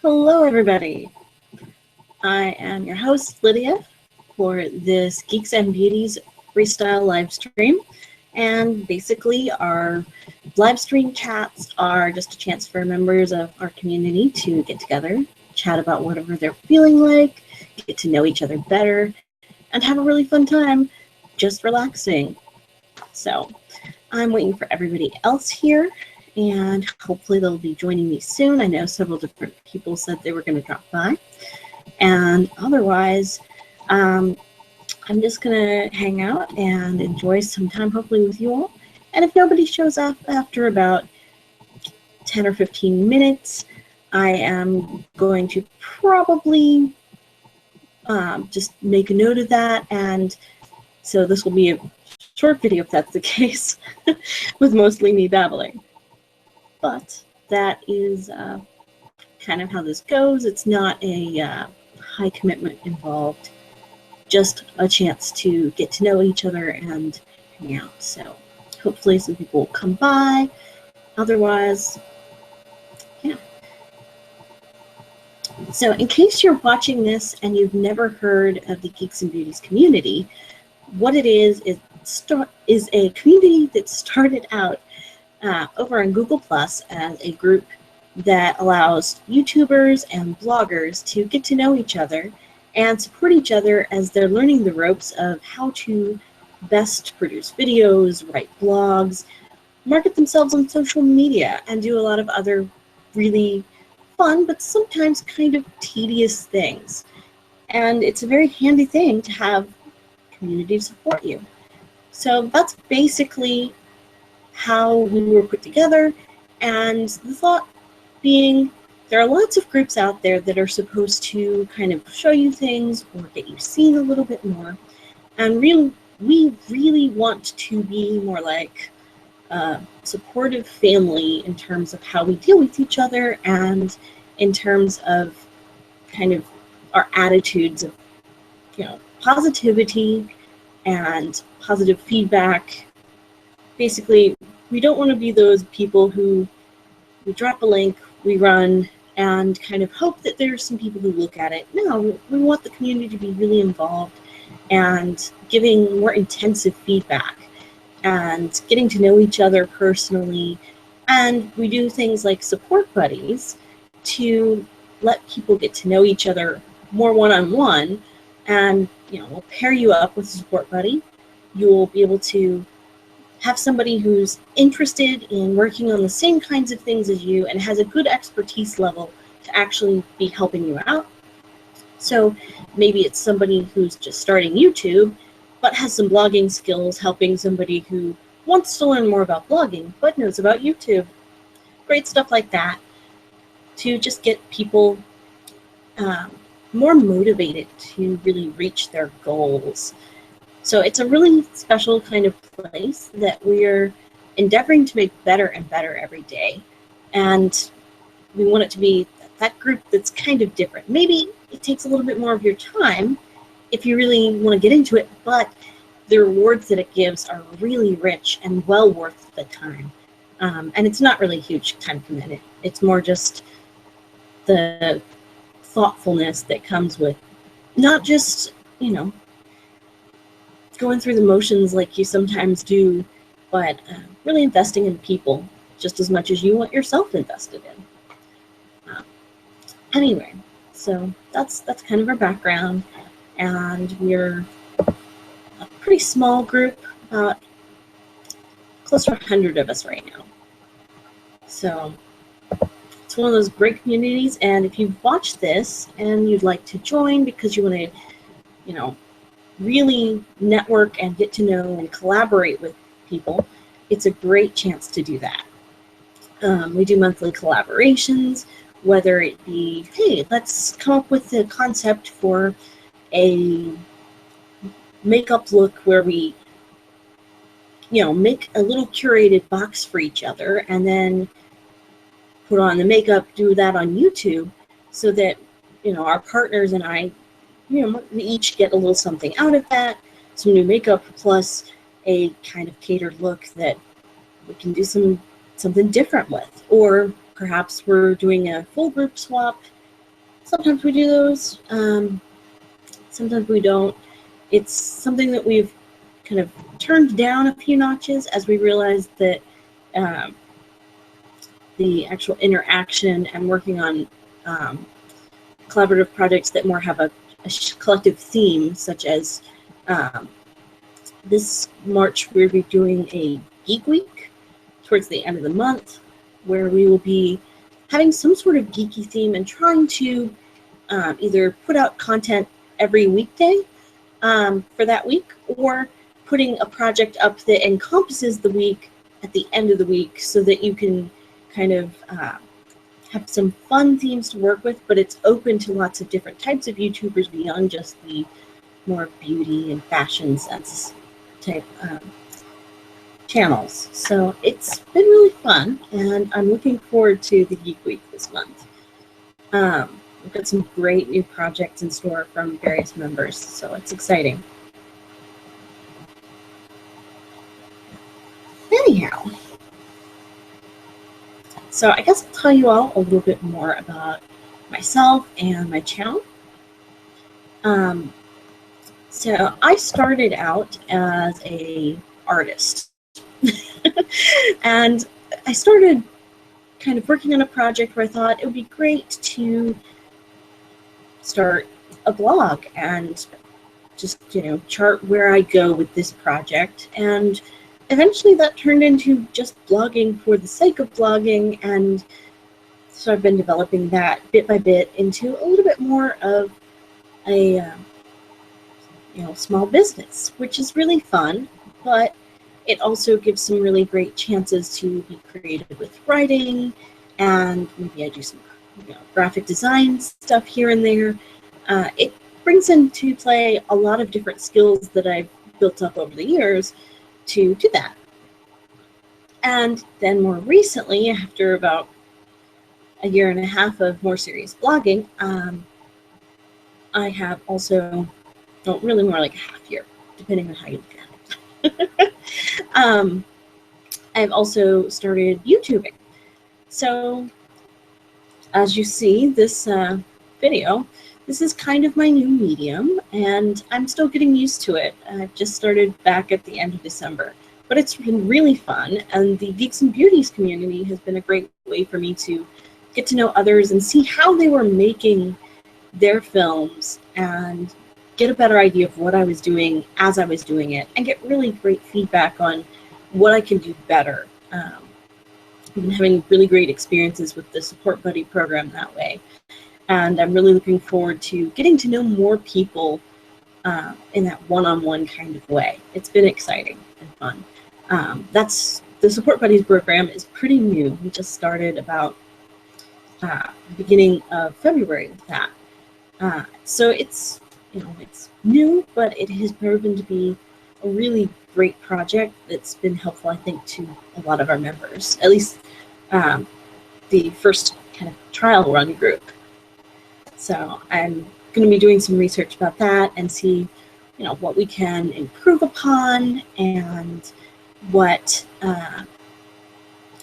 Hello, everybody. I am your host, Lydia, for this Geeks and Beauties Freestyle live stream. And basically, our live stream chats are just a chance for members of our community to get together, chat about whatever they're feeling like, get to know each other better, and have a really fun time just relaxing. So, I'm waiting for everybody else here, and hopefully they'll be joining me soon. I know several different people said they were going to drop by. And otherwise, I'm just going to hang out and enjoy some time, hopefully, with you all. And if nobody shows up after about 10 or 15 minutes, I am going to probably just make a note of that. And so this will be a short video if that's the case, with mostly me babbling. But that is kind of how this goes. It's not a high commitment involved, just a chance to get to know each other and hang out. So hopefully some people will come by. Otherwise, yeah. So in case you're watching this and you've never heard of the Geeks and Beauties community, what it is a community that started out over on Google Plus as a group that allows YouTubers and bloggers to get to know each other and support each other as they're learning the ropes of how to best produce videos, write blogs, market themselves on social media, and do a lot of other really fun but sometimes kind of tedious things. And it's a very handy thing to have community to support you. So that's basically how we were put together, and the thought being there are lots of groups out there that are supposed to kind of show you things or get you seen a little bit more, and we really want to be more like a supportive family in terms of how we deal with each other and in terms of kind of our attitudes of, positivity and positive feedback. Basically, we don't want to be those people who we drop a link, we run, and kind of hope that there's some people who look at it. No, we want the community to be really involved and giving more intensive feedback and getting to know each other personally. And we do things like support buddies to let people get to know each other more one-on-one. And, we'll pair you up with a support buddy. You'll be able to have somebody who's interested in working on the same kinds of things as you and has a good expertise level to actually be helping you out. So maybe it's somebody who's just starting YouTube, but has some blogging skills, helping somebody who wants to learn more about blogging, but knows about YouTube. Great stuff like that to just get people more motivated to really reach their goals. So it's a really special kind of place that we're endeavoring to make better and better every day. And we want it to be that group that's kind of different. Maybe it takes a little bit more of your time if you really want to get into it, but the rewards that it gives are really rich and well worth the time. And it's not really a huge time commitment. It's more just the thoughtfulness that comes with not just, going through the motions like you sometimes do, but really investing in people just as much as you want yourself invested in. Anyway, so that's kind of our background, and we're a pretty small group, about close to 100 of us right now. So it's one of those great communities, and if you've watched this and you'd like to join because you want to, really network and get to know and collaborate with people, it's a great chance to do that. We do monthly collaborations, whether it be, hey, let's come up with a concept for a makeup look where we, make a little curated box for each other and then put on the makeup, do that on YouTube so that, our partners and I, we each get a little something out of that, some new makeup plus a kind of catered look that we can do something different with. Or perhaps we're doing a full group swap sometimes we do those. Sometimes we don't. It's something that we've kind of turned down a few notches as we realized that the actual interaction and working on collaborative projects that more have a collective theme, such as this March we'll be doing a Geek Week towards the end of the month, where we will be having some sort of geeky theme and trying to either put out content every weekday for that week, or putting a project up that encompasses the week at the end of the week so that you can kind of have some fun themes to work with, but it's open to lots of different types of YouTubers beyond just the more beauty and fashion sense type channels. So it's been really fun, and I'm looking forward to the Geek Week this month. We've got some great new projects in store from various members, so it's exciting. Anyhow, so I guess I'll tell you all a little bit more about myself and my channel. So I started out as an artist, and I started kind of working on a project where I thought it would be great to start a blog and just, chart where I go with this project. And eventually that turned into just blogging for the sake of blogging, and so I've been developing that bit by bit into a little bit more of a small business, which is really fun, but it also gives some really great chances to be creative with writing, and maybe I do some graphic design stuff here and there. It brings into play a lot of different skills that I've built up over the years to do that. And then more recently, after about a year and a half of more serious blogging, I have also, well, really more like a half year, depending on how you look at it. I've also started YouTubing. So as you see this video, this is kind of my new medium, and I'm still getting used to it. I've just started back at the end of December, but it's been really fun, and the Geeks and Beauties community has been a great way for me to get to know others and see how they were making their films and get a better idea of what I was doing as I was doing it, and get really great feedback on what I can do better. I've been having really great experiences with the Support Buddy program that way, and I'm really looking forward to getting to know more people in that one-on-one kind of way. It's been exciting and fun. That's the Support Buddies program is pretty new. We just started about the beginning of February with that. So it's it's new, but it has proven to be a really great project that's been helpful, I think, to a lot of our members, at least the first kind of trial run group. So I'm going to be doing some research about that and see, what we can improve upon and what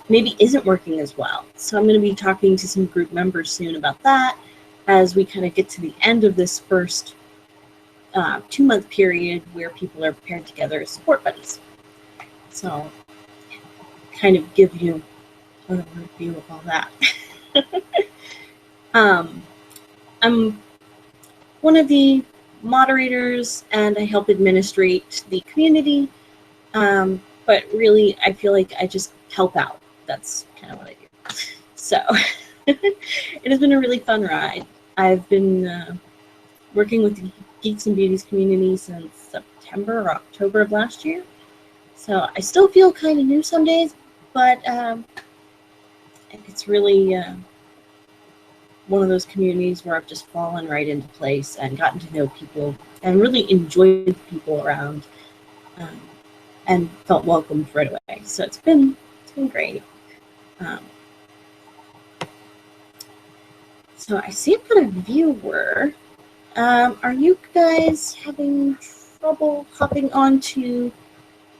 maybe isn't working as well. So I'm going to be talking to some group members soon about that as we kind of get to the end of this first 2-month period where people are paired together as support buddies. So kind of give you an overview of all that. I'm one of the moderators, and I help administrate the community, but really I feel like I just help out. That's kind of what I do. So it has been a really fun ride. I've been working with the Geeks and Beauties community since September or October of last year. So I still feel kind of new some days, but it's really one of those communities where I've just fallen right into place and gotten to know people and really enjoyed people around and felt welcomed right away. So it's been great. So I see I've got a viewer. Are you guys having trouble hopping onto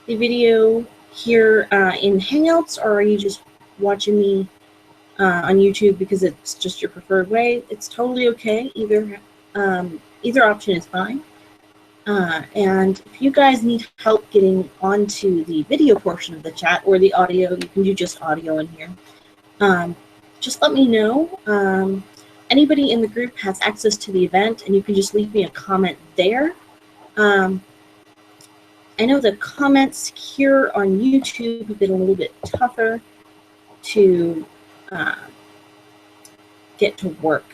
the video here in Hangouts, or are you just watching me on YouTube because it's just your preferred way. It's totally okay. Either option is fine. And if you guys need help getting onto the video portion of the chat or the audio, you can do just audio in here. Just let me know. Anybody in the group has access to the event, and you can just leave me a comment there. I know the comments here on YouTube have been a little bit tougher to get to work.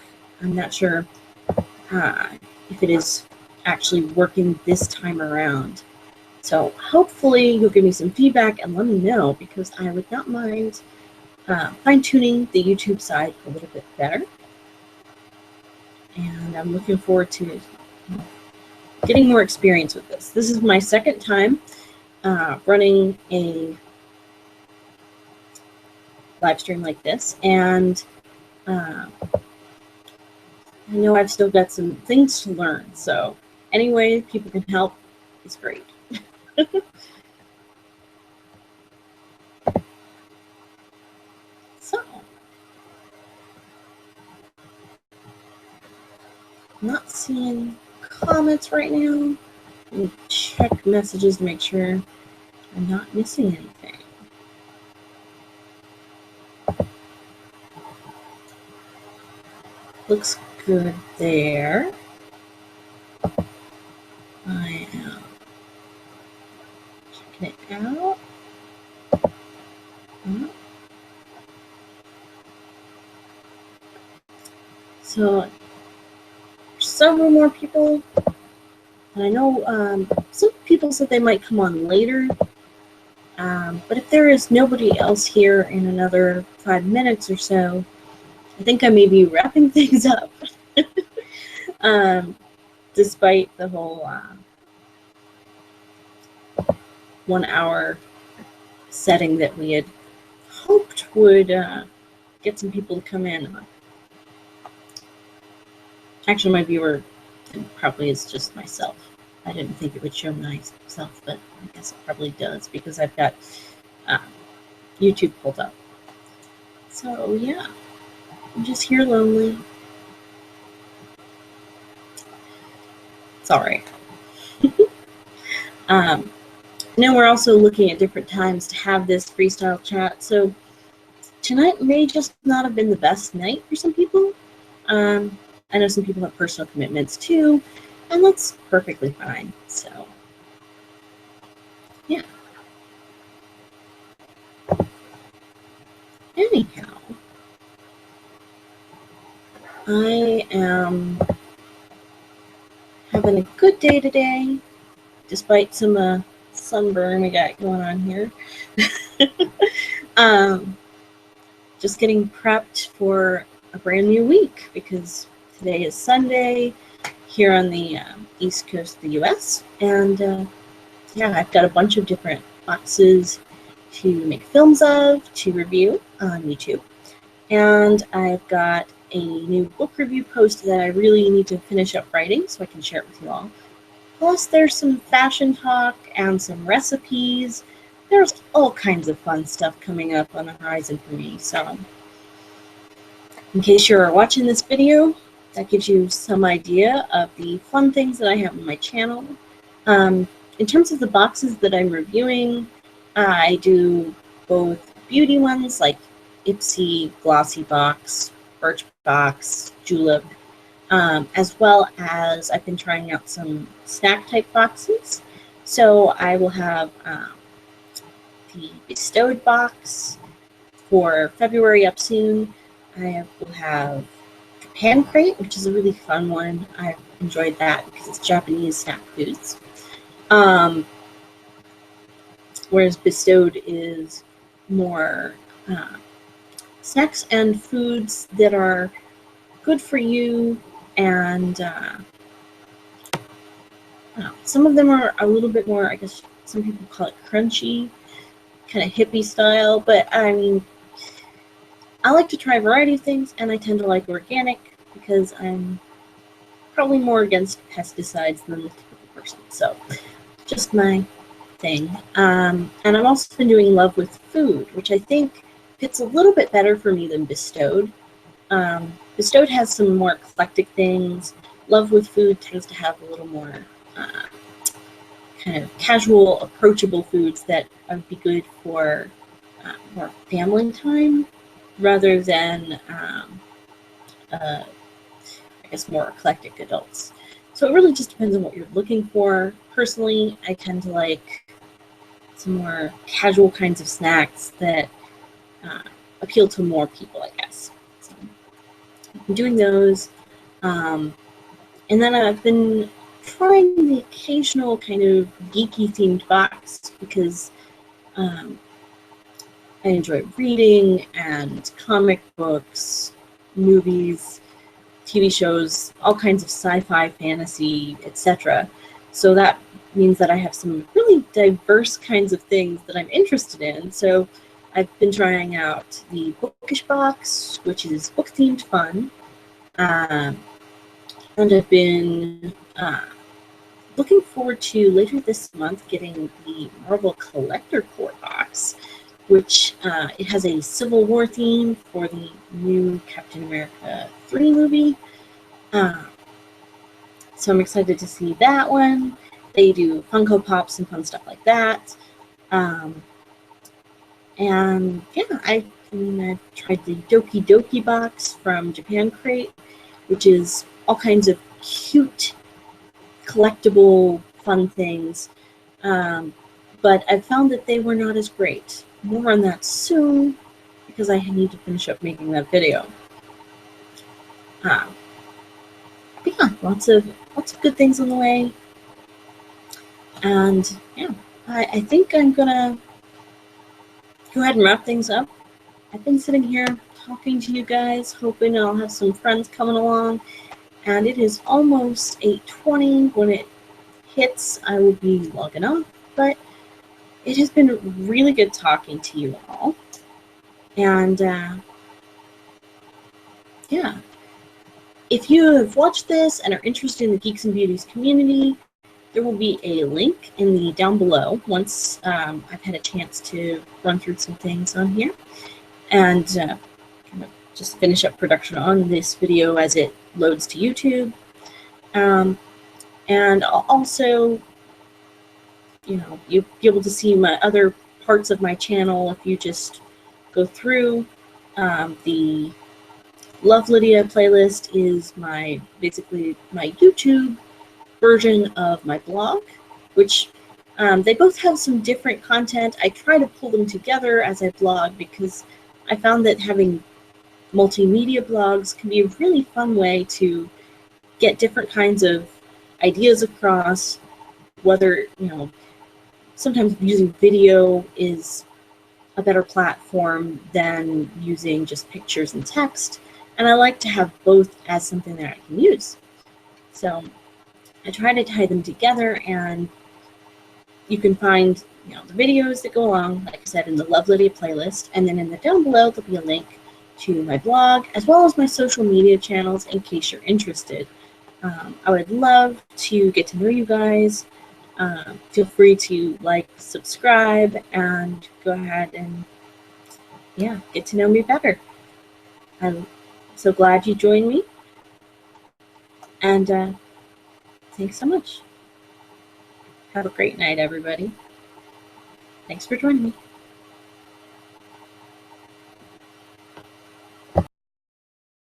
I'm not sure if it is actually working this time around. So hopefully you'll give me some feedback and let me know, because I would not mind fine-tuning the YouTube side a little bit better. And I'm looking forward to getting more experience with this. This is my second time running a live stream like this, and I know I've still got some things to learn, so any way people can help is great. So, I'm not seeing comments right now. Let me check messages to make sure I'm not missing anything. Looks good there. I am checking it out. So, several more people. And I know some people said they might come on later. But if there is nobody else here in another 5 minutes or so, I think I may be wrapping things up. Despite the whole 1 hour setting that we had hoped would get some people to come in. Actually, my viewer probably is just myself. I didn't think it would show myself, but I guess it probably does because I've got YouTube pulled up. So yeah, I'm just here lonely. It's all right. Now we're also looking at different times to have this freestyle chat. So tonight may just not have been the best night for some people. I know some people have personal commitments too, and that's perfectly fine. So yeah. Anyhow, I am having a good day today, despite some sunburn we got going on here. Just getting prepped for a brand new week because today is Sunday here on the East Coast of the US. And yeah, I've got a bunch of different boxes to make films of, to review on YouTube. And I've got a new book review post that I really need to finish up writing so I can share it with you all. Plus there's some fashion talk and some recipes. There's all kinds of fun stuff coming up on the horizon for me. So in case you're watching this video, that gives you some idea of the fun things that I have on my channel. In terms of the boxes that I'm reviewing, I do both beauty ones like Ipsy, Glossy Box, Birchbox, Julep, as well as I've been trying out some snack type boxes. So I will have the Bestowed box for February up soon. I will have the Pan Crate, which is a really fun one. I've enjoyed that because it's Japanese snack foods. Whereas Bestowed is more snacks and foods that are good for you, and some of them are a little bit more, I guess some people call it crunchy, kind of hippie style, but I mean, I like to try a variety of things, and I tend to like organic because I'm probably more against pesticides than the typical person, so just my thing. And I've also been doing Love with Food, which I think fits a little bit better for me than Bestowed. Bestowed has some more eclectic things. Love with Food tends to have a little more kind of casual, approachable foods that would be good for more family time rather than, I guess, more eclectic adults. So it really just depends on what you're looking for. Personally, I tend to like some more casual kinds of snacks that appeal to more people, I guess. So I'm doing those. And then I've been trying the occasional kind of geeky themed box because I enjoy reading and comic books, movies, TV shows, all kinds of sci-fi, fantasy, etc. So that means that I have some really diverse kinds of things that I'm interested in. So I've been trying out the Bookish Box, which is book-themed fun. And I've been looking forward to later this month getting the Marvel Collector Core box, which it has a Civil War theme for the new Captain America 3 movie. So I'm excited to see that one. They do Funko Pops and fun stuff like that. And yeah, I've tried the Doki Doki box from Japan Crate, which is all kinds of cute, collectible, fun things. But I've found that they were not as great. More on that soon, because I need to finish up making that video. But yeah, lots of good things on the way. And yeah, I think I'm gonna go ahead and wrap things up. I've been sitting here talking to you guys, hoping I'll have some friends coming along, and it is almost 8:20. When it hits, I will be logging off, but it has been really good talking to you all. And yeah, if you have watched this and are interested in the Geeks and Beauties community, there will be a link in the down below once I've had a chance to run through some things on here and kind of just finish up production on this video as it loads to YouTube. And I'll also, you'll be able to see my other parts of my channel if you just go through. The Love Lydia playlist is basically my YouTube version of my blog, which they both have some different content. I try to pull them together as I blog because I found that having multimedia blogs can be a really fun way to get different kinds of ideas across, whether, sometimes using video is a better platform than using just pictures and text, and I like to have both as something that I can use. So I try to tie them together, and you can find the videos that go along, like I said, in the Love Lydia playlist, and then in the down below there'll be a link to my blog as well as my social media channels in case you're interested. I would love to get to know you guys. Feel free to like, subscribe, and go ahead and get to know me better. I'm so glad you joined me, and thanks so much. Have a great night, everybody. Thanks for joining me.